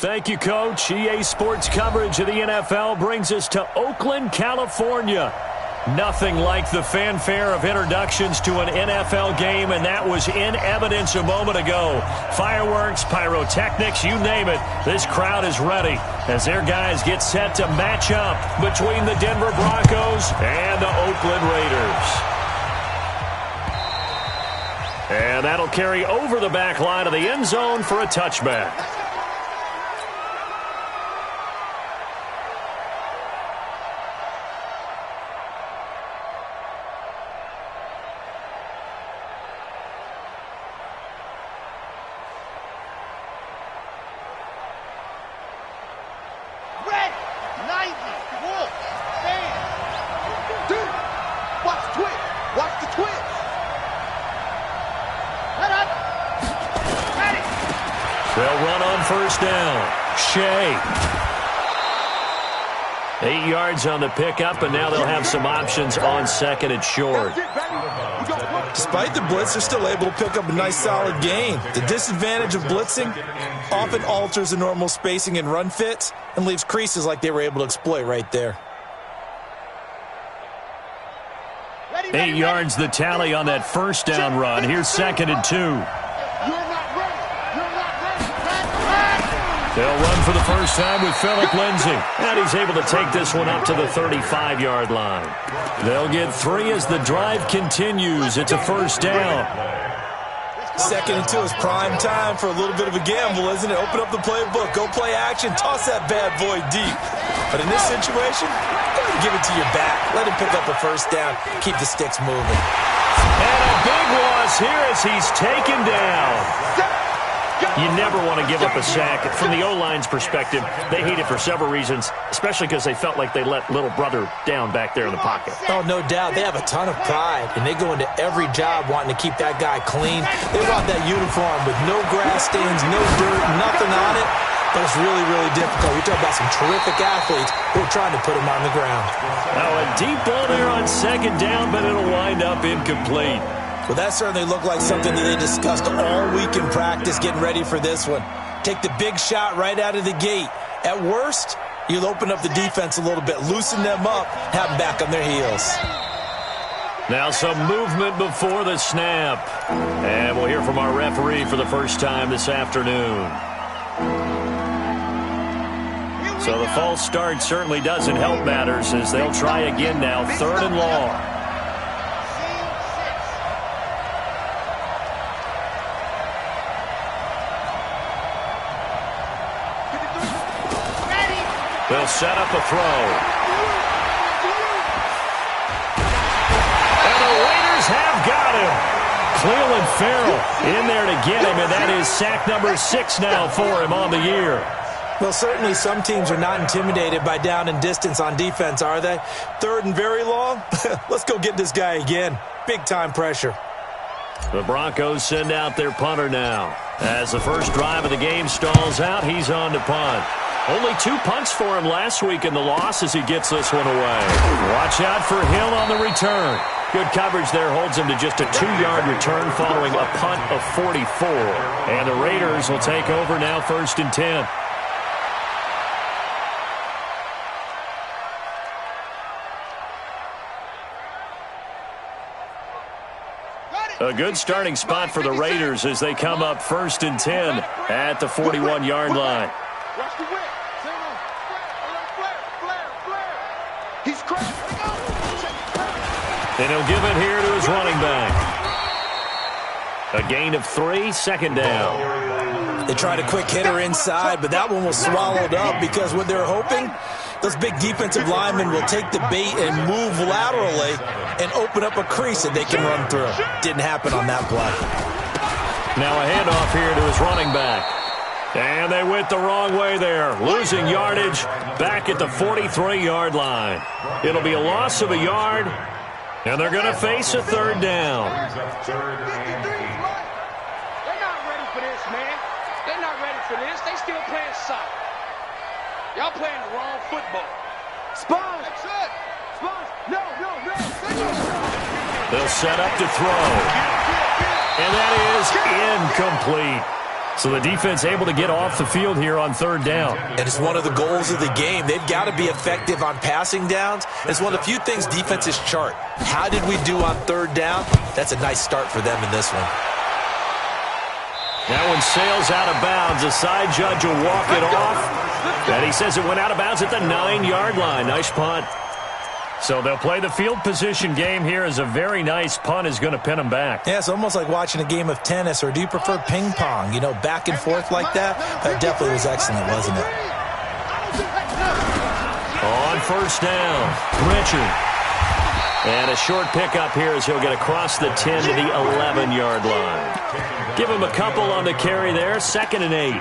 Thank you, Coach. EA Sports coverage of the NFL brings us to Oakland, California. Nothing like the fanfare of introductions to an NFL game, and that was in evidence a moment ago. Fireworks, pyrotechnics, you name it. This crowd is ready as their guys get set to match up between the Denver Broncos and the Oakland Raiders. And that'll carry over the back line of the end zone for a touchback. Shea. 8 yards on the pickup, and now they'll have some options on second and short. Despite the blitz, they're still able to pick up a nice solid gain. The disadvantage of blitzing often alters the normal spacing and run fits and leaves creases like they were able to exploit right there. 8 yards the tally on that first down run. Here's second and 2. They'll run for the first time with Phillip Lindsay. And he's able to take this one up to the 35-yard line. They'll get 3 as the drive continues. It's a first down. Second and 2 is prime time for a little bit of a gamble, isn't it? Open up the playbook, go play action, toss that bad boy deep. But in this situation, go ahead and give it to your back. Let him pick up a first down, keep the sticks moving. And a big loss here as he's taken down. You never want to give up a sack. From the O-line's perspective, they hate it for several reasons, especially because they felt like they let little brother down back there in the pocket. Oh, no doubt. They have a ton of pride, and they go into every job wanting to keep that guy clean. They want that uniform with no grass stains, no dirt, nothing on it. But it's really, really difficult. You're talking about some terrific athletes who are trying to put him on the ground. Now a deep ball there on second down, but it'll wind up incomplete. Well, that certainly looked like something that they discussed all week in practice getting ready for this one. Take the big shot right out of the gate. At worst, you'll open up the defense a little bit, loosen them up, have them back on their heels. Now some movement before the snap. And we'll hear from our referee for the first time this afternoon. So the false start certainly doesn't help matters as they'll try again now, 3rd and long. They'll set up a throw. And the Raiders have got him. Cleveland Farrell in there to get him, and that is sack number 6 now for him on the year. Well, certainly some teams are not intimidated by down and distance on defense, are they? 3rd and very long? Let's go get this guy again. Big-time pressure. The Broncos send out their punter now. As the first drive of the game stalls out, he's on to punt. Only 2 punts for him last week in the loss as he gets this one away. Watch out for Hill on the return. Good coverage there holds him to just a 2-yard return following a punt of 44. And the Raiders will take over now 1st and 10. A good starting spot for the Raiders as they come up 1st and 10 at the 41-yard line. And he'll give it here to his running back. A gain of 3, 2nd down. They tried a quick hitter inside, but that one was swallowed up because what they're hoping, those big defensive linemen will take the bait and move laterally and open up a crease that they can run through. Didn't happen on that play. Now a handoff here to his running back. And they went the wrong way there, losing yardage back at the 43-yard line. It'll be a loss of a yard, and they're going to face a 3rd down. They're not ready for this, man. They're not ready for this. They still playing soccer. Y'all playing the wrong football. Spons! That's it! Spons! No! They'll set up to throw. And that is incomplete. So the defense able to get off the field here on third down. And it's one of the goals of the game. They've got to be effective on passing downs. It's one of the few things defenses chart. How did we do on third down? That's a nice start for them in this one. That one sails out of bounds. The side judge will walk it off. And he says it went out of bounds at the 9-yard line. Nice punt. So they'll play the field position game here as a very nice punt is going to pin them back. Yeah, it's almost like watching a game of tennis, or do you prefer ping pong? You know, back and forth like that? That definitely was excellent, wasn't it? On first down, Richard. And a short pickup here as he'll get across the 10 to the 11-yard line. Give him a couple on the carry there, 2nd and 8.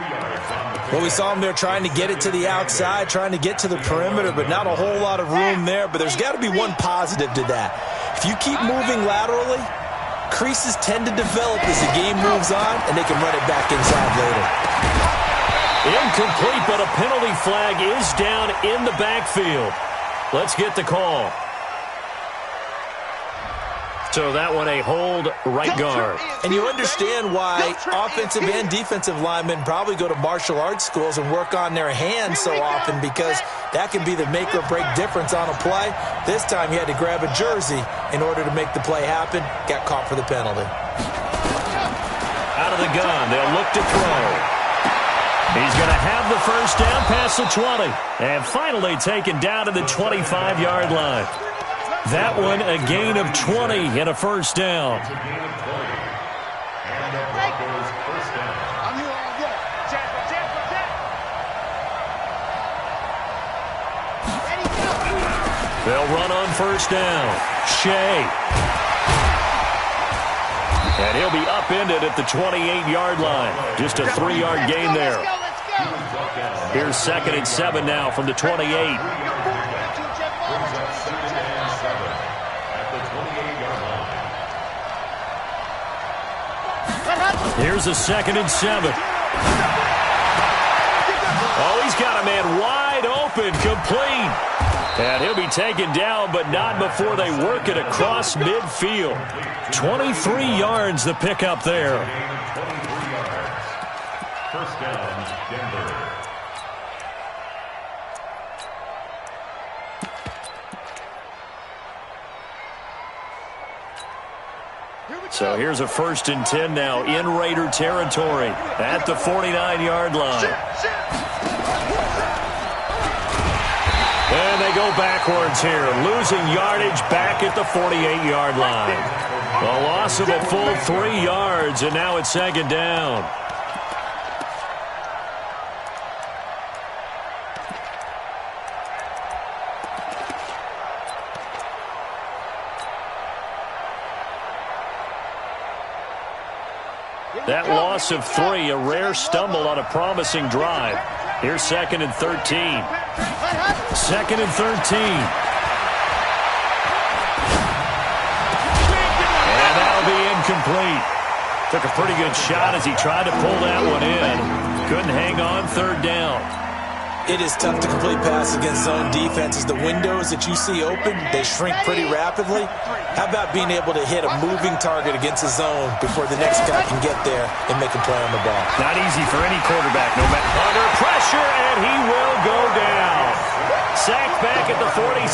Well, we saw him there trying to get it to the outside, trying to get to the perimeter, but not a whole lot of room there. But there's got to be one positive to that. If you keep moving laterally, creases tend to develop as the game moves on, and they can run it back inside later. Incomplete, but a penalty flag is down in the backfield. Let's get the call. So that one a hold right guard. And you understand why offensive and defensive linemen probably go to martial arts schools and work on their hands so often, because that can be the make or break difference on a play. This time he had to grab a jersey in order to make the play happen. Got caught for the penalty. Out of the gun, they'll look to throw. He's going to have the first down past the 20. And finally taken down to the 25-yard line. That one a gain of 20 and a first down. They'll run on first down. Shea. And he'll be upended at the 28-yard line. Just a 3-yard gain there. Here's 2nd and 7 now from the 28. Here's a 2nd and 7. Oh, he's got a man wide open, complete. And he'll be taken down, but not before they work it across midfield. 23 yards the pickup there. First down, Denver. So here's a 1st and 10 now in Raider territory at the 49-yard line. And they go backwards here, losing yardage back at the 48-yard line. A loss of a full 3 yards, and now it's 2nd down. That loss of 3, a rare stumble on a promising drive. Here's 2nd and 13. 2nd and 13. And that'll be incomplete. Took a pretty good shot as he tried to pull that one in. Couldn't hang on 3rd down. It is tough to complete passes against zone defenses. The windows that you see open, they shrink pretty rapidly. How about being able to hit a moving target against a zone before the next guy can get there and make a play on the ball? Not easy for any quarterback, no matter. Under pressure, and he will go down. Sacked back at the 46.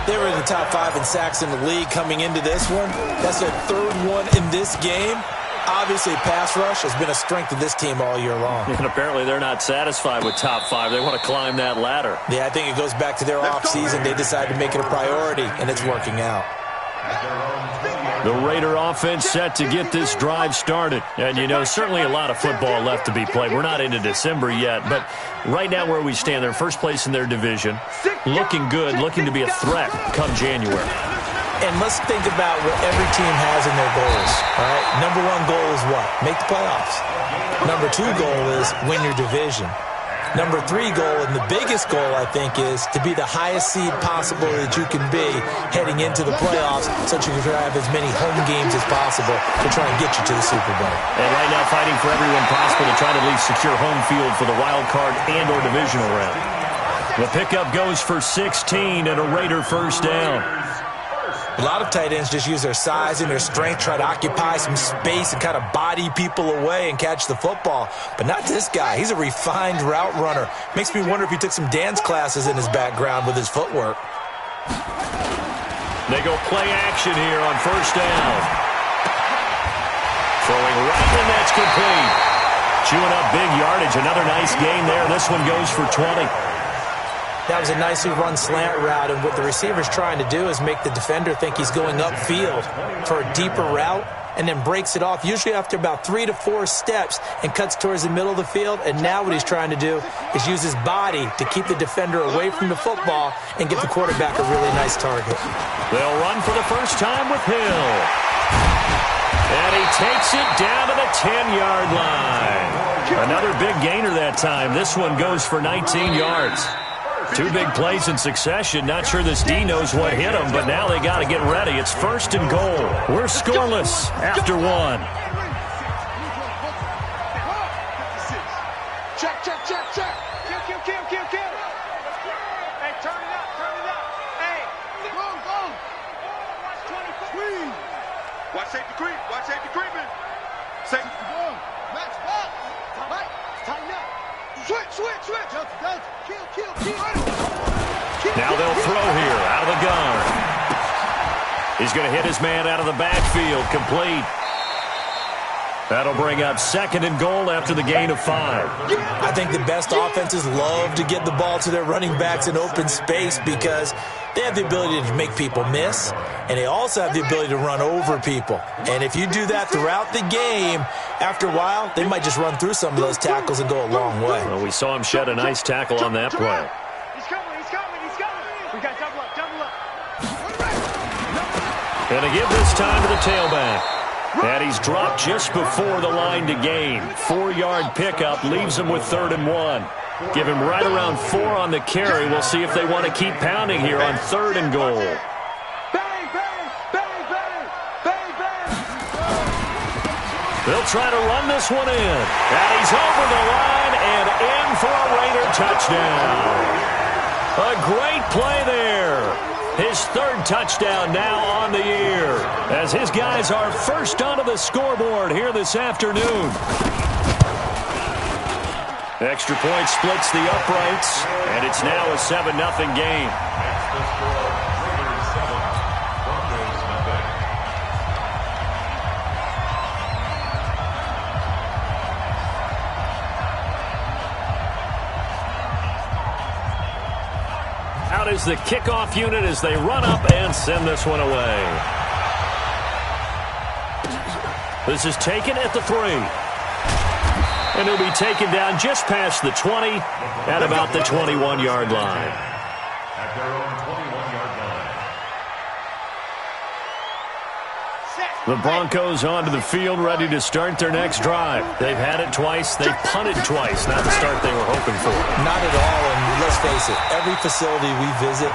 They were in the top 5 in sacks in the league coming into this one. That's their 3rd one in this game. Obviously, pass rush has been a strength of this team all year long. And apparently they're not satisfied with top 5. They want to climb that ladder. Yeah, I think it goes back to their offseason. They decided to make it a priority, and it's working out. The Raider offense set to get this drive started. And, you know, certainly a lot of football left to be played. We're not into December yet, but right now where we stand, they're first place in their division. Looking good, looking to be a threat come January. And let's think about what every team has in their goals, all right? Number 1 goal is what? Make the playoffs. Number 2 goal is win your division. Number 3 goal, and the biggest goal, I think, is to be the highest seed possible that you can be heading into the playoffs, so that you can have as many home games as possible to try and get you to the Super Bowl. And right now fighting for everyone possible to try to at least secure home field for the wild card and or divisional round. The pickup goes for 16 and a Raider first down. A lot of tight ends just use their size and their strength, try to occupy some space and kind of body people away and catch the football. But not this guy. He's a refined route runner. Makes me wonder if he took some dance classes in his background with his footwork. They go play action here on first down. Throwing right, and that's complete. Chewing up big yardage. Another nice gain there. This one goes for 20. That was a nicely run slant route, and what the receiver's trying to do is make the defender think he's going upfield for a deeper route and then breaks it off, usually after about 3 to 4 steps, and cuts towards the middle of the field. And now what he's trying to do is use his body to keep the defender away from the football and give the quarterback a really nice target. They'll run for the first time with Hill. And he takes it down to the 10-yard line. Another big gainer that time. This one goes for 19 yards. 2 big plays in succession. Not sure this D knows what hit him, but now they got to get ready. It's first and goal. We're scoreless after 1. Check, check, check, check. Kill. Hey, turn it up. Hey, go. Watch 24. Watch safety creeping. Safety. Max, back. Right. Tighten up. Switch. Kill. Now they'll throw here out of the gun. He's going to hit his man out of the backfield. Complete. That'll bring up second and goal after the gain of 5. I think the best offenses love to get the ball to their running backs in open space because they have the ability to make people miss, and they also have the ability to run over people. And if you do that throughout the game, after a while, they might just run through some of those tackles and go a long way. Well, we saw him shed a nice tackle on that play. He's coming. We got double up. Going to give this time to the tailback. And he's dropped just before the line to gain. 4-yard pickup leaves him with 3rd and 1. Give him right around 4 on the carry. We'll see if they want to keep pounding here on 3rd and goal. Bang. They'll try to run this one in. And he's over the line and in for a Raider touchdown. A great play there. His 3rd touchdown now on the year, as his guys are first onto the scoreboard here this afternoon. Extra point splits the uprights, and it's now a 7-0 game. Out is the kickoff unit as they run up and send this one away. This is taken at the 3. And it'll be taken down just past the 20 at about the 21-yard line. At their own 21-yard line. The Broncos onto the field, ready to start their next drive. They've had it twice. They've punted twice. Not the start they were hoping for. Not at all, and let's face it, every facility we visit,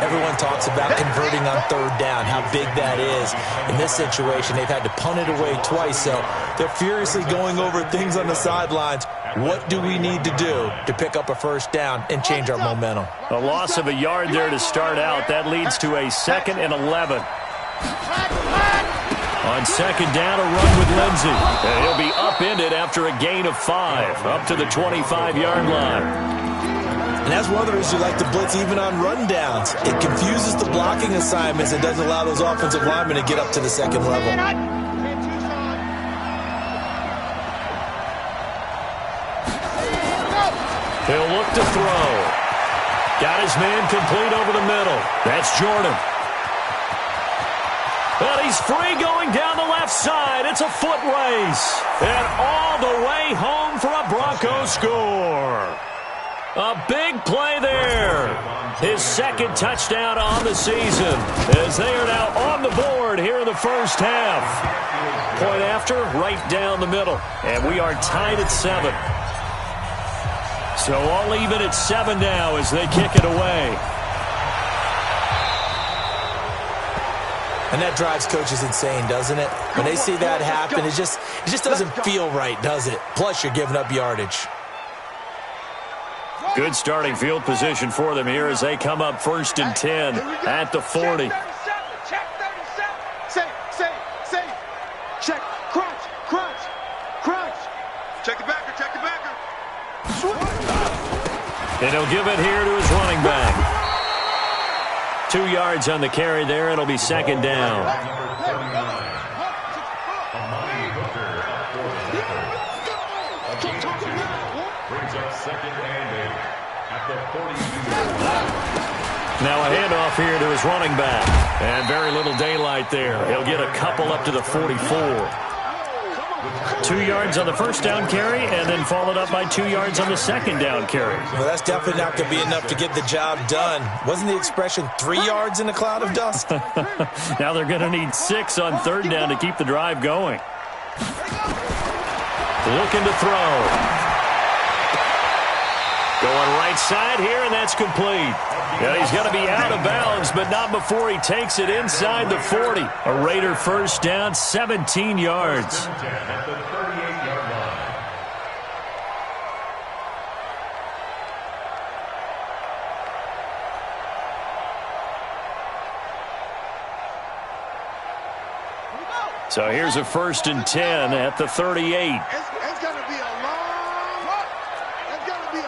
everyone talks about converting on 3rd down, how big that is. In this situation, they've had to punt it away twice, so they're furiously going over things on the sidelines. What do we need to do to pick up a 1st down and change our momentum? A loss of a yard there to start out. That leads to a 2nd and 11. On 2nd down, a run with Lindsey. And he'll be upended after a gain of 5, up to the 25-yard line. And that's one of the reasons you like to blitz even on rundowns. It confuses the blocking assignments and doesn't allow those offensive linemen to get up to the 2nd level. He'll look to throw. Got his man complete over the middle. That's Jordan. And he's free going down the left side. It's a foot race. And all the way home for a Broncos score. A big play there. His 2nd touchdown on the season, as they are now on the board here in the first half. Point after, right down the middle. And we are tied at 7. So all even at 7 now as they kick it away. And that drives coaches insane, doesn't it? When they see that happen, it just doesn't feel right, does it? Plus, you're giving up yardage. Good starting field position for them here as they come up 1st and 10 at the 40. Check 37. And he'll give it here to his running back. 2 yards on the carry there. It'll be second down. Brings up second and 8 at the 42. Now a handoff here to his running back. And very little daylight there. He'll get a couple up to the 44. 2 yards on the first down carry, and then followed up by 2 yards on the second down carry. Well, that's definitely not going to be enough to get the job done. Wasn't the expression 3 yards in a cloud of dust? Now they're going to need 6 on third down to keep the drive going. Looking to throw. Going right side here, and that's complete. Yeah, he's going to be out of bounds, but not before he takes it inside the 40. A Raider first down, 17 yards. At the 38-yard line. So here's a 1st and 10 at the 38. It's going to be a long run. It's going to be a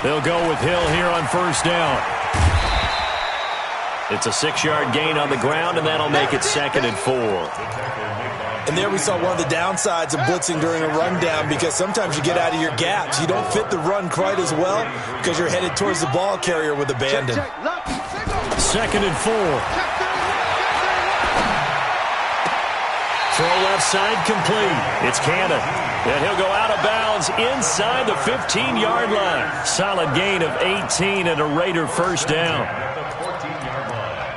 They'll go with Hill here on first down. It's a 6-yard gain on the ground, and that'll make it 2nd and 4. And there we saw one of the downsides of blitzing during a rundown, because sometimes you get out of your gaps. You don't fit the run quite as well because you're headed towards the ball carrier with abandon. 2nd and 4. Throw left side complete. It's Cannon. And he'll go out of bounds inside the 15-yard line. Solid gain of 18 and a Raider first down. At the 14-yard line.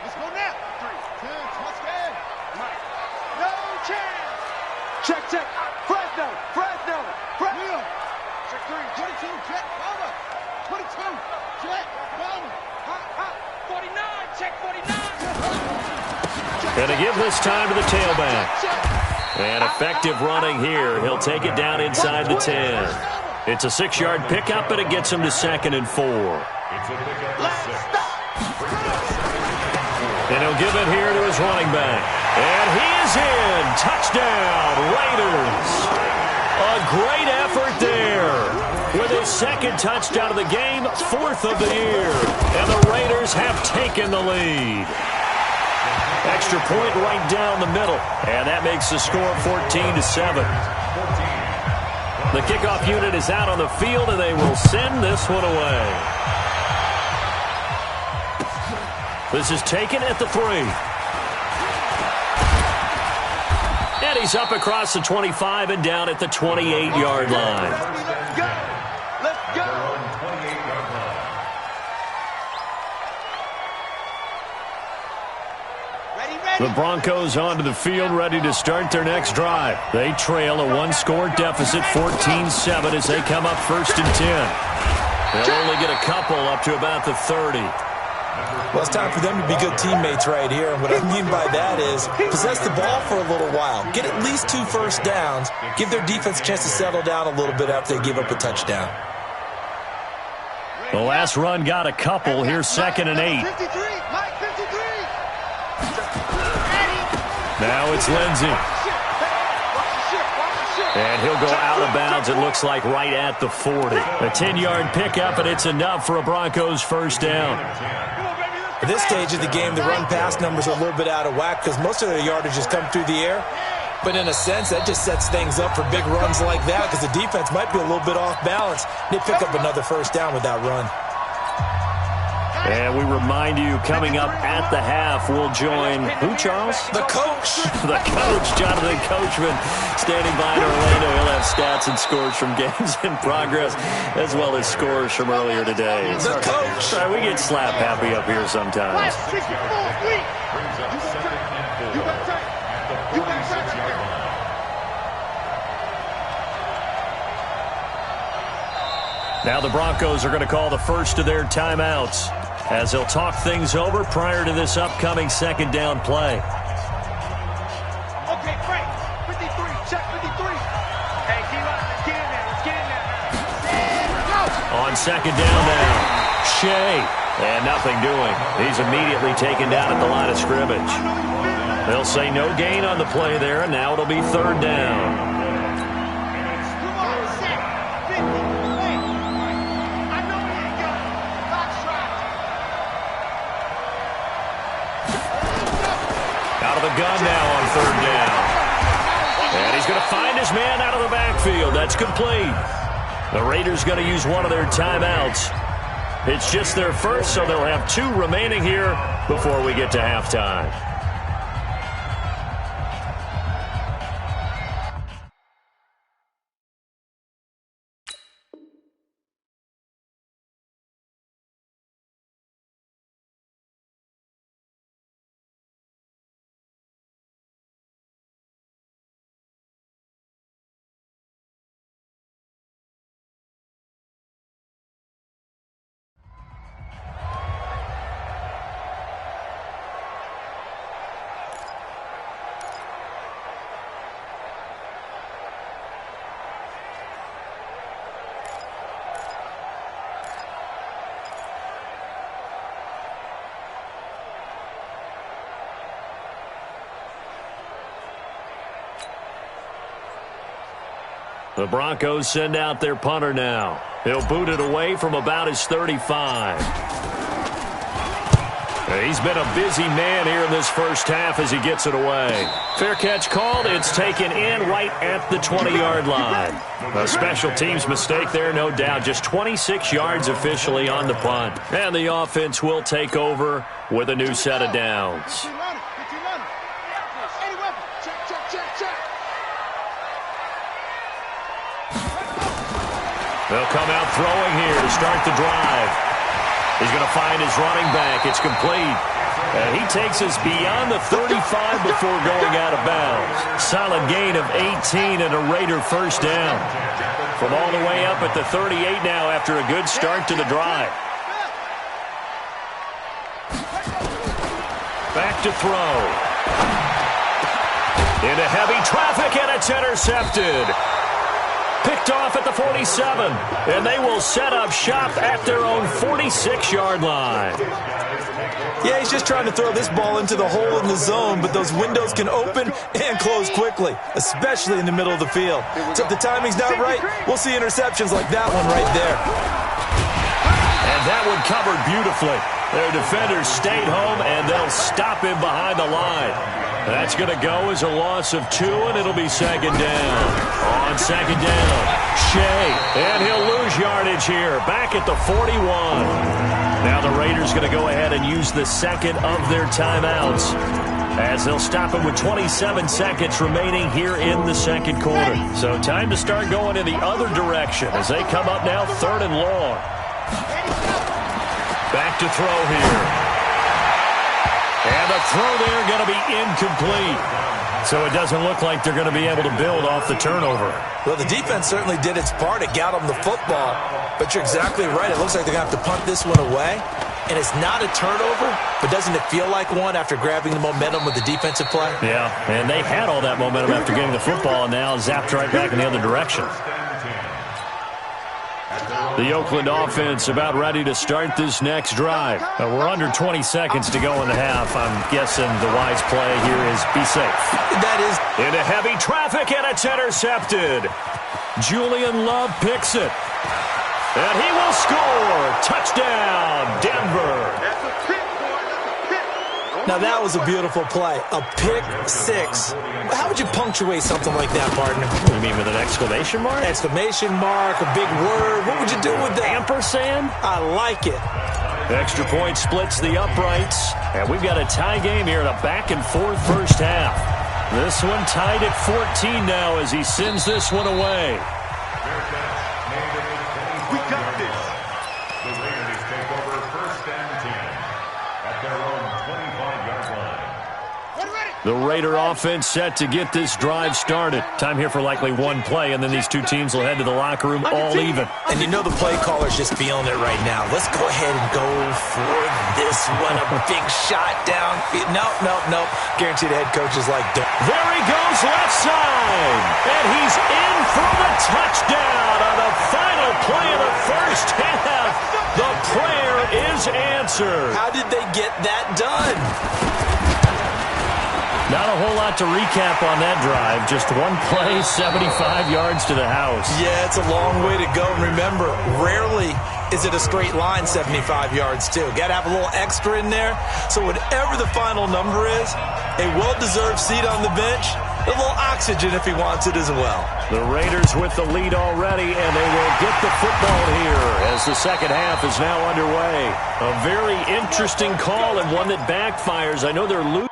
Let's go now. 3, 2, touchdown. Mike. No chance. Check. Fresno. Check 3. 22. Check. Over. 22. Check. Over. 49. Check 49. Going to give this time to the tailback. And effective running here. He'll take it down inside the 10. It's a 6-yard pickup, and it gets him to 2nd and 4. It's a pickup of 6. And he'll give it here to his running back. And he is in. Touchdown, Raiders. A great effort there. With his 2nd touchdown of the game, 4th of the year. And the Raiders have taken the lead. Extra point right down the middle. And that makes the score 14-7. The kickoff unit is out on the field, and they will send this one away. This is taken at the 3. And he's up across the 25 and down at the 28-yard line. Let's go. The Broncos onto the field, ready to start their next drive. They trail a 1-score deficit, 14-7, as they come up 1st and 10. They'll only get a couple up to about the 30. Well, it's time for them to be good teammates right here. And what I mean by that is possess the ball for a little while. Get at least 2 first downs. Give their defense a chance to settle down a little bit after they give up a touchdown. The last run got a couple. Here's 2nd and 8. 53. Mike 53. Now it's Lindsey. And he'll go out of bounds, it looks like, right at the 40. A 10-yard pickup, and it's enough for a Broncos first down. At this stage of the game, the run-pass numbers are a little bit out of whack because most of their yardage has come through the air. But in a sense, that just sets things up for big runs like that because the defense might be a little bit off balance. They pick up another first down with that run. And we remind you, coming up at the half, we'll join who, Charles? The coach. The coach, Jonathan Coachman, standing by in Orlando. He'll have stats and scores from games in progress, as well as scores from earlier today. The coach. Sorry, we get slap happy up here sometimes. Brings up 2nd and 4 at the 46-yard line. Now the Broncos are going to call the first of their timeouts as they'll talk things over prior to this upcoming 2nd down play. Okay, Frank. 53. Check 53. Hey, D-line, let's get in there. Let's get in there. Go. On 2nd down now, Shea And nothing doing. He's immediately taken down at the line of scrimmage. They'll say no gain on the play there, and now it'll be third down. Out of the gun now on third down. And he's going to find his man out of the backfield. That's complete. The Raiders going to use one of their timeouts. It's just their first, so they'll have 2 remaining here before we get to halftime. The Broncos send out their punter now. He'll boot it away from about his 35. He's been a busy man here in this first half as he gets it away. Fair catch called. It's taken in right at the 20-yard line. A special teams mistake there, no doubt. Just 26 yards officially on the punt. And the offense will take over with a new set of downs. They'll come out throwing here to start the drive. He's going to find his running back. It's complete. And he takes us beyond the 35 before going out of bounds. Solid gain of 18 and a Raider first down. From all the way up at the 38 now after a good start to the drive. Back to throw. Into heavy traffic, and it's intercepted. Picked off at the 47, and they will set up shop at their own 46-yard line. Yeah, he's just trying to throw this ball into the hole in the zone, but those windows can open and close quickly, especially in the middle of the field. So if the timing's not right, we'll see interceptions like that one right there. And that one covered beautifully. Their defenders stayed home, and they'll stop him behind the line. That's going to go as a loss of 2, and it'll be second down. On second down, Shea, and he'll lose yardage here, back at the 41. Now the Raiders going to go ahead and use the second of their timeouts as they'll stop him with 27 seconds remaining here in the second quarter. So time to start going in the other direction as they come up now third and long. Back to throw here. And the throw there going to be incomplete. So it doesn't look like they're going to be able to build off the turnover. Well, the defense certainly did its part. It got them the football. But you're exactly right. It looks like they're going to have to punt this one away. And it's not a turnover, but doesn't it feel like one after grabbing the momentum with the defensive play? Yeah, and they had all that momentum after getting the football, and now zapped right back in the other direction. The Oakland offense about ready to start this next drive. We're under 20 seconds to go in the half. I'm guessing the wise play here is be safe. That is. Into heavy traffic, and it's intercepted. Julian Love picks it. And he will score. Touchdown, Denver. Now that was a beautiful play. A pick six. How would you punctuate something like that, partner? What do you mean, with an exclamation mark? Exclamation mark, a big word. What would you do with that? Ampersand? I like it. Extra point splits the uprights. And we've got a tie game here in a back-and-forth first half. This one tied at 14 now as he sends this one away. We got this. The Raiders take over first and 10 at their own 25-yard line. The Raider offense set to get this drive started. Time here for likely one play, and then these two teams will head to the locker room all even. And you know the play caller's just feeling it right now. Let's go ahead and go for this one. A big shot down. Nope. Guaranteed the head coach is like, don't. There he goes, left side. And he's in for the touchdown on the final play of the first half. The prayer is answered. How did they get that done? Not a whole lot to recap on that drive. Just one play, 75 yards to the house. Yeah, it's a long way to go. And remember, rarely is it a straight line 75 yards, too. Got to have a little extra in there. So whatever the final number is, a well-deserved seat on the bench, a little oxygen if he wants it as well. The Raiders with the lead already, and they will get the football here as the second half is now underway. A very interesting call and one that backfires. I know they're losing.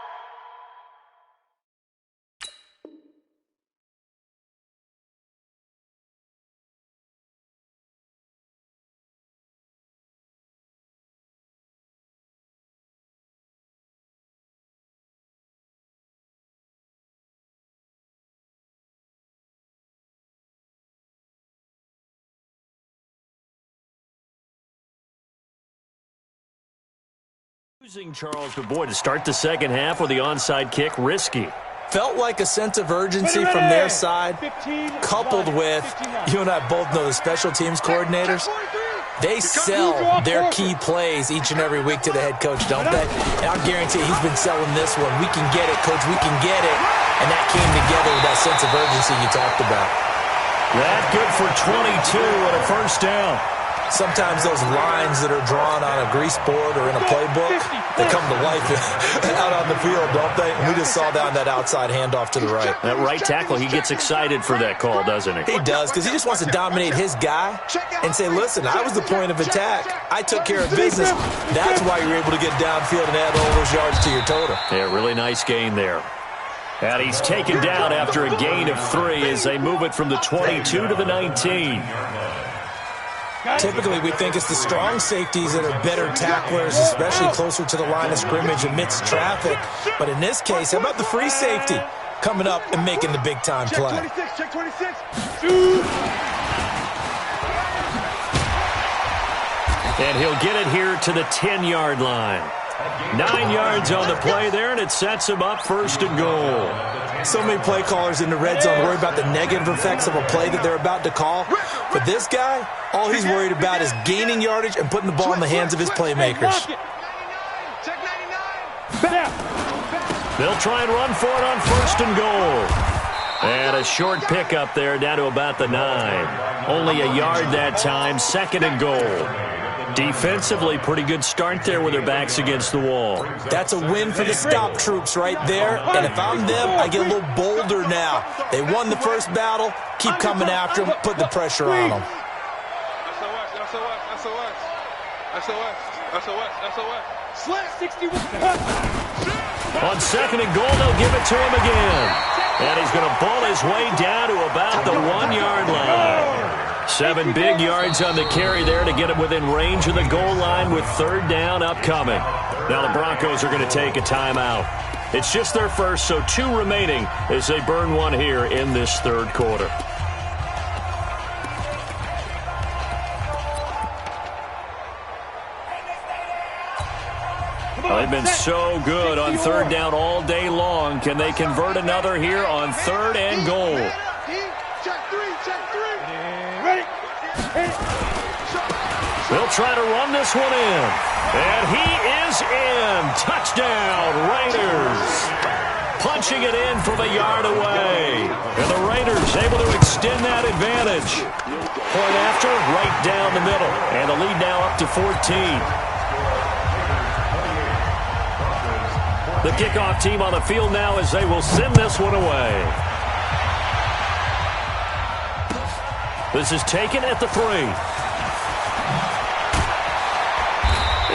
Charles, but boy, to start the second half with the onside kick, risky. Felt like a sense of urgency from their side, coupled with, you and I both know the special teams coordinators, they sell their key plays each and every week to the head coach, don't they? And I'll guarantee he's been selling this one. We can get it, coach, we can get it. And that came together with that sense of urgency you talked about. That good for 22 and a first down. Sometimes those lines that are drawn on a grease board or in a playbook, they come to life out on the field, don't they? And we just saw that on that outside handoff to the right. That right tackle, he gets excited for that call, doesn't he? He does, because he just wants to dominate his guy and say, listen, I was the point of attack. I took care of business. That's why you're able to get downfield and add all those yards to your total. Yeah, really nice gain there. And he's taken down after a gain of 3 as they move it from the 22 to the 19. Typically, we think it's the strong safeties that are better tacklers, especially closer to the line of scrimmage amidst traffic. But in this case, how about the free safety coming up and making the big-time play? Check 26. And he'll get it here to the 10-yard line. 9 yards on the play there, and it sets him up first and goal. So many play callers in the red zone worry about the negative effects of a play that they're about to call. But this guy, all he's worried about is gaining yardage and putting the ball in the hands of his playmakers. They'll try and run for it on first and goal. And a short pickup there down to about the 9. Only a yard that time, second and goal. Defensively, pretty good start there with their backs against the wall. That's a win for the stop troops right there. And if I'm them, I get a little bolder now. They won the first battle. Keep coming after them. Put the pressure on them. Slant 61. On second and goal, they'll give it to him again. And he's going to ball his way down to about the 1-yard line. 7 big yards on the carry there to get him within range of the goal line with third down upcoming. Now the Broncos are going to take a timeout. It's just their first, so 2 remaining as they burn one here in this third quarter. They've been so good on third down all day long. Can they convert another here on third and goal? They'll try to run this one in. And he is in. Touchdown, Raiders. Punching it in from a yard away. And the Raiders able to extend that advantage. Point after, right down the middle. And the lead now up to 14. The kickoff team on the field now as they will send this one away. This is taken at the 3.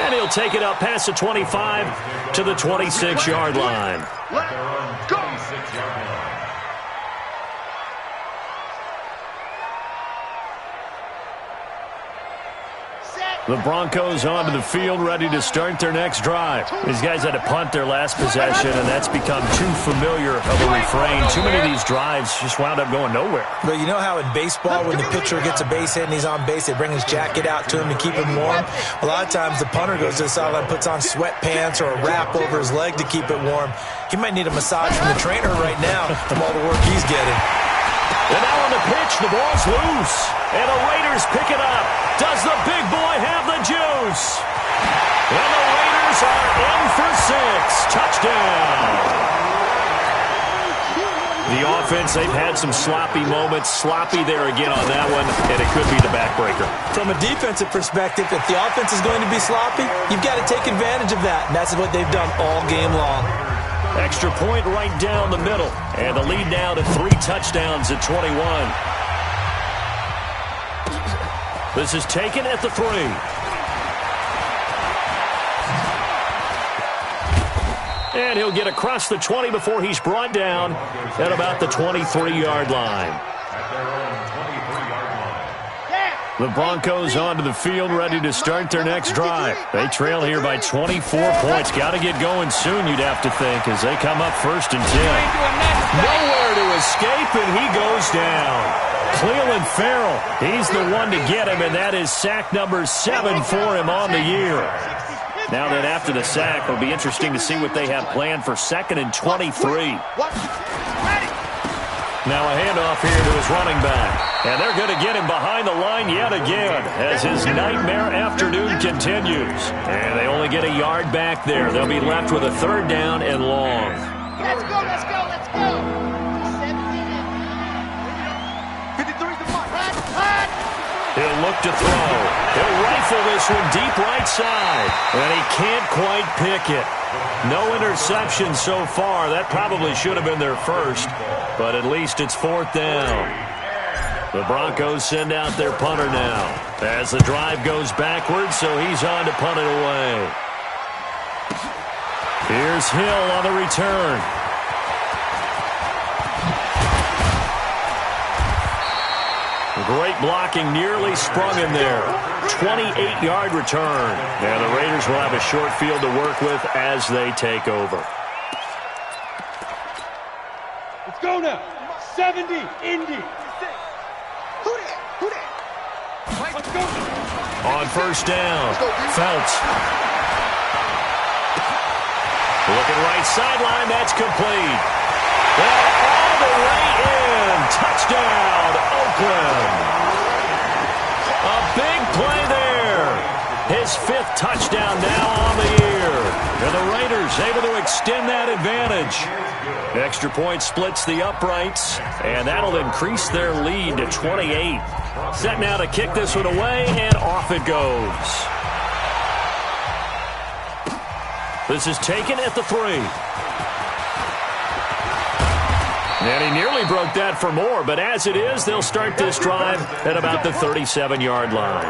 And he'll take it up past the 25 to the 26-yard line. Let's go. The Broncos onto the field, ready to start their next drive. These guys had to punt their last possession, and that's become too familiar of a refrain. Too many of these drives just wound up going nowhere. But you know how in baseball, when the pitcher gets a base hit and he's on base, they bring his jacket out to him to keep him warm? A lot of times the punter goes to the sideline, puts on sweatpants or a wrap over his leg to keep it warm. He might need a massage from the trainer right now from all the work he's getting. And now on the pitch, the ball's loose. And the Raiders pick it up. Does the big boy have the juice? And the Raiders are in for 6. Touchdown. The offense, they've had some sloppy moments. Sloppy there again on that one, and it could be the backbreaker. From a defensive perspective, if the offense is going to be sloppy, you've got to take advantage of that, and that's what they've done all game long. Extra point right down the middle, and the lead now to 3 touchdowns at 21. This is taken at the 3. And he'll get across the 20 before he's brought down at about the 23-yard line. The Broncos onto the field, ready to start their next drive. They trail here by 24 points. Got to get going soon, you'd have to think, as they come up 1st and 10. Nowhere to escape, and he goes down. Clelin Ferrell, he's the one to get him, and that is sack number 7 for him on the year. Now that after the sack, it'll be interesting to see what they have planned for 2nd and 23. Now a handoff here to his running back. And they're going to get him behind the line yet again as his nightmare afternoon continues. And they only get a yard back there. They'll be left with a 3rd down and long. Let's go, let's go, let's go. 53's the mark. He'll look to throw. He'll rifle this one deep right side. And he can't quite pick it. No interception so far. That probably should have been their first. But at least it's 4th down. The Broncos send out their punter now. As the drive goes backwards, so he's on to punt it away. Here's Hill on the return. Great blocking, nearly sprung in there. 28-yard return. And the Raiders will have a short field to work with as they take over. Let's go now. 70, Indy. Let's go. On 1st down, Phelps. Looking right sideline, that's complete. And all the way in. Touchdown, Oakland. A big play there. His 5th touchdown now on the year. And the Raiders able to extend that advantage. Extra point splits the uprights, and that'll increase their lead to 28. Set now to kick this one away, and off it goes. This is taken at the 3. And he nearly broke that for more, but as it is, they'll start this drive at about the 37-yard line.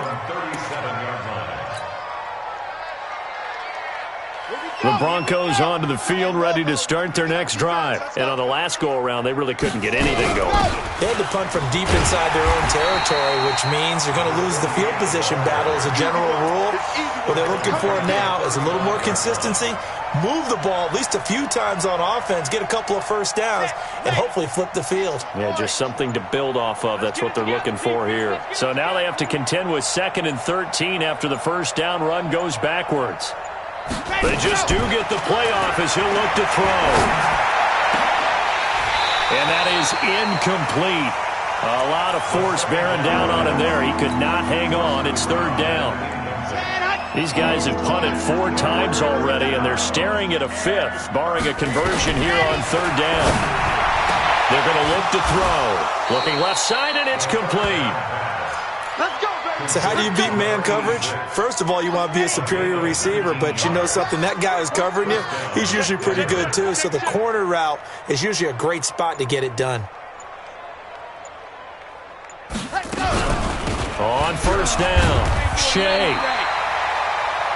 The Broncos onto the field, ready to start their next drive. And on the last go-around, they really couldn't get anything going. They had to punt from deep inside their own territory, which means you're going to lose the field position battle as a general rule. What they're looking for now is a little more consistency, move the ball at least a few times on offense, get a couple of 1st downs, and hopefully flip the field. Yeah, just something to build off of. That's what they're looking for here. So now they have to contend with 2nd and 13 after the 1st down run goes backwards. They just do get the playoff as he'll look to throw. And that is incomplete. A lot of force bearing down on him there. He could not hang on. It's 3rd down. These guys have punted 4 times already, and they're staring at a 5th, barring a conversion here on 3rd down. They're going to look to throw. Looking left side, and it's complete. Let's go, baby. So how do you beat man coverage? First of all, you want to be a superior receiver, but you know something, that guy who's covering you, he's usually pretty good too. So the corner route is usually a great spot to get it done. On 1st down, Shea.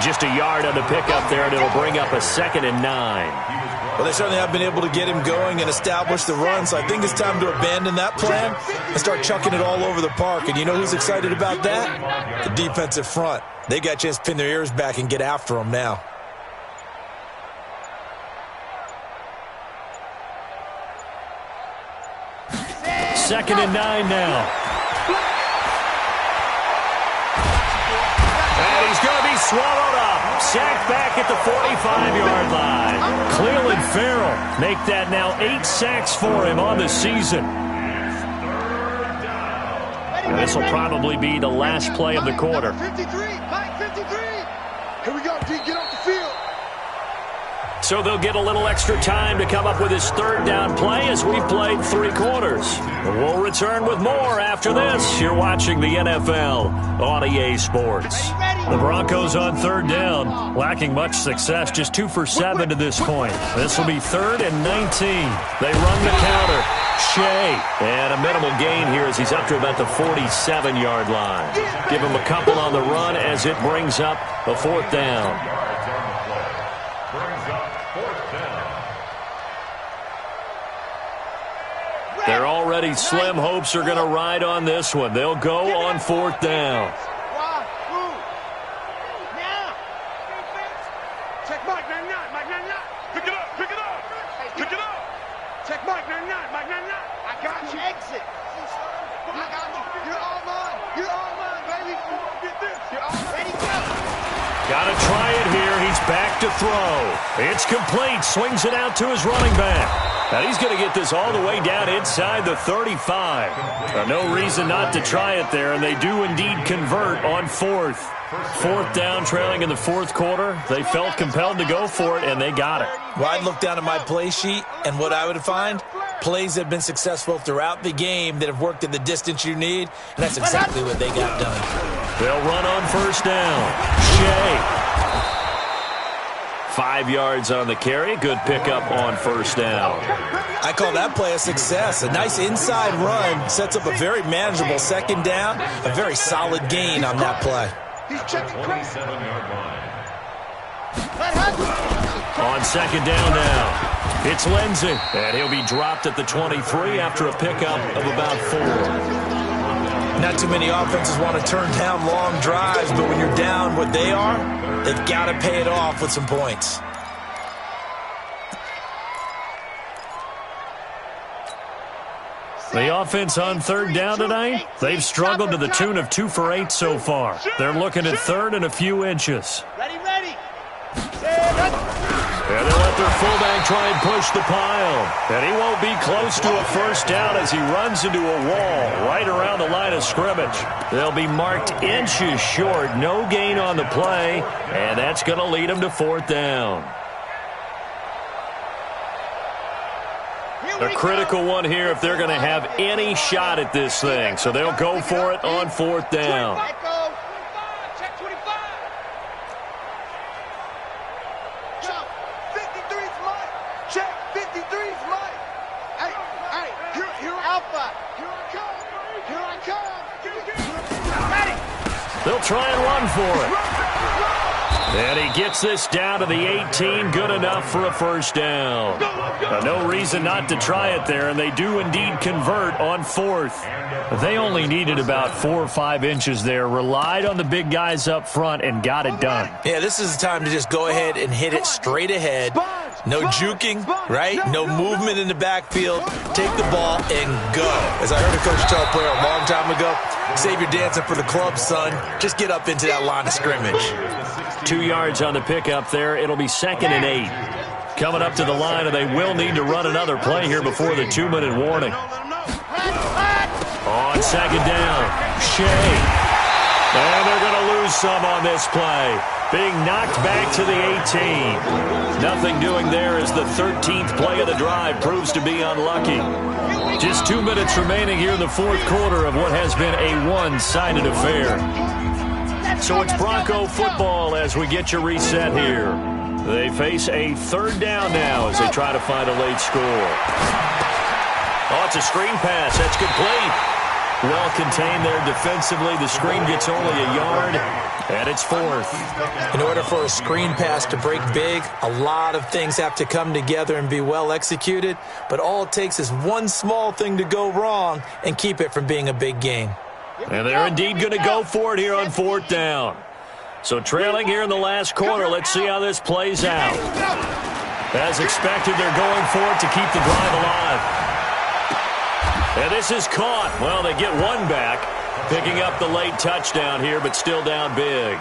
Just a yard on the pickup there, and it'll bring up a 2nd and 9. Well, they certainly have been able to get him going and establish the run, so I think it's time to abandon that plan and start chucking it all over the park. And you know who's excited about that? The defensive front. They got a chance to pin their ears back and get after him now. Second and 9 now. And he's going to be swallowed up. Sacked back at the 45-yard line. Clelin Ferrell make that now 8 sacks for him on the season. And this will probably be the last play of the quarter. 53, Mike 53. Here we go, D, get off the field. So they'll get a little extra time to come up with his third down play as we've played 3 quarters. We'll return with more after this. You're watching the NFL on EA Sports. The Broncos on third down, lacking much success, just 2 for 7 to this point. This will be 3rd and 19. They run the counter. Shea, and a minimal gain here as he's up to about the 47-yard line. Give him a couple on the run as it brings up a 4th down. They're already slim hopes are going to ride on this one. They'll go on 4th down. Check Mike 99, Mike 99. Pick it up, pick it up, pick it up. Check Mike 99, Mike 99. I got you. Exit. I got you. You're all mine. You're all mine, baby. Get this. You're all ready, go. Got to try it here. He's back to throw. It's complete. Swings it out to his running back. Now he's going to get this all the way down inside the 35. No reason not to try it there, and they do indeed convert on 4th. 4th down, trailing in the 4th quarter. They felt compelled to go for it, and they got it. Well, I'd look down at my play sheet, and what I would find, plays that have been successful throughout the game that have worked in the distance you need, and that's exactly what they got done. They'll run on 1st down. Shea. 5 yards on the carry. Good pickup on 1st down. I call that play a success. A nice inside run sets up a very manageable 2nd down. A very solid gain on that play. He's checking crazy. 27-yard line. On 2nd down now, it's Lindsey, and he'll be dropped at the 23 after a pickup of about 4. Not too many offenses want to turn down long drives, but when you're down what they are, they've got to pay it off with some points. The offense on 3rd down tonight, they've struggled to the tune of 2 for 8 so far. They're looking at 3rd and a few inches. Ready, ready. And they'll let their fullback try and push the pile. And he won't be close to a 1st down as he runs into a wall right around the line of scrimmage. They'll be marked inches short. No gain on the play, and that's going to lead them to 4th down. A critical one here if they're going to have any shot at this thing. So they'll go for it on 4th down. Check 25. Check 53's Mike. Check 53's Mike. Hey, here Alpha. Here I come. Ready. They'll try and run for it. And he gets this down to the 18. Good enough for a 1st down. No reason not to try it there, and they do indeed convert on 4th. They only needed about 4 or 5 inches there, relied on the big guys up front, and got it done. Yeah, this is the time to just go ahead and hit it straight ahead. No juking, right? No movement in the backfield. Take the ball and go. As I heard a coach tell a player a long time ago, save your dancing for the club, son. Just get up into that line of scrimmage. 2 yards on the pickup there. It'll be 2nd and 8. Coming up to the line, and they will need to run another play here before the 2-minute warning. On 2nd down, Shea. And they're going to lose some on this play. Being knocked back to the 18. Nothing doing there as the 13th play of the drive proves to be unlucky. Just 2 minutes remaining here in the 4th quarter of what has been a one-sided affair. So it's Bronco football as we get you reset here. They face a 3rd down now as they try to find a late score. Oh, it's a screen pass. That's complete. Well contained there defensively. The screen gets only a yard, and it's 4th. In order for a screen pass to break big, a lot of things have to come together and be well executed, but all it takes is one small thing to go wrong and keep it from being a big game. And they're indeed going to go for it here on 4th down. So trailing here in the last quarter, let's see how this plays out. As expected, they're going for it to keep the drive alive. And this is caught. Well, they get one back, picking up the late touchdown here, but still down big.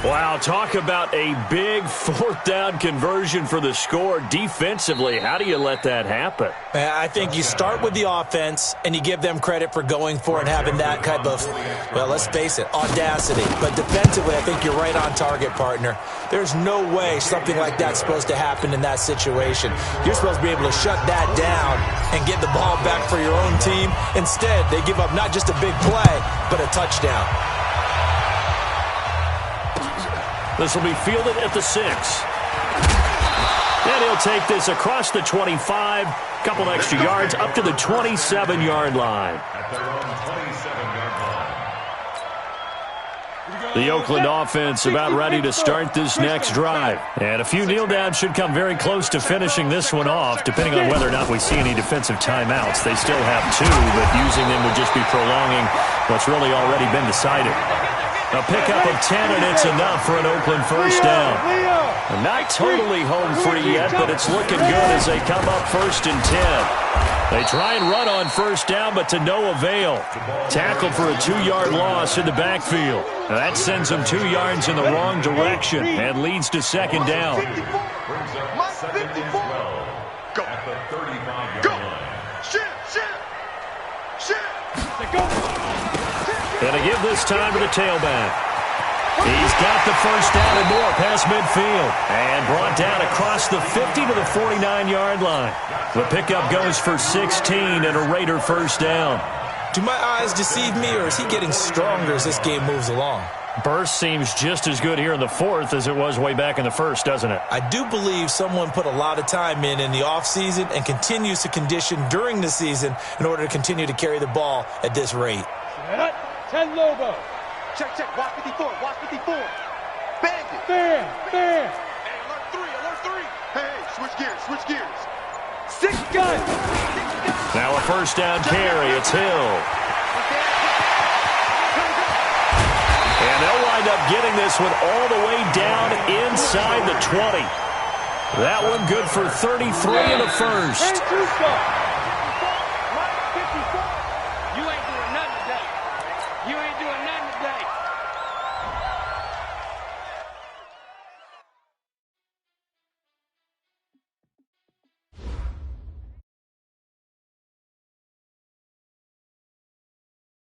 Wow, talk about a big fourth down conversion for the score. Defensively, how do you let that happen? I think you start with the offense, and you give them credit for going for it and having that type of, well, let's face it, audacity. But defensively, I think you're right on target, partner. There's no way something like that's supposed to happen in that situation. You're supposed to be able to shut that down and get the ball back for your own team. Instead, they give up not just a big play, but a touchdown. This will be fielded at the 6. And he'll take this across the 25, couple extra yards, up to the 27-yard line. At their own 27-yard line. The Oakland offense about ready to start this next drive. And a few kneel downs should come very close to finishing this one off, depending on whether or not we see any defensive timeouts. They still have 2, but using them would just be prolonging what's really already been decided. A pickup of 10, and it's enough for an Oakland first down. Not totally home free yet, but it's looking good as they come up 1st and 10. They try and run on first down, but to no avail. Tackled for a 2-yard loss in the backfield. Now that sends them 2 yards in the wrong direction and leads to 2nd down. Brings up 2nd and 12 at the 35-yard line. And to give this time to the tailback. He's got the first down and more past midfield. And brought down across the 50 to the 49-yard line. The pickup goes for 16 and a Raider first down. Do my eyes deceive me, or is he getting stronger as this game moves along? Burst seems just as good here in the 4th as it was way back in the 1st, doesn't it? I do believe someone put a lot of time in the offseason and continues to condition during the season in order to continue to carry the ball at this rate. 10 Lobo. Check. Watch 54. Bandit. Bam. Hey, alert 3. Hey, switch gears. 6 guns. Now a first down carry. It's Hill. And they'll wind up getting this one all the way down inside the 20. That one good for 33 in the first.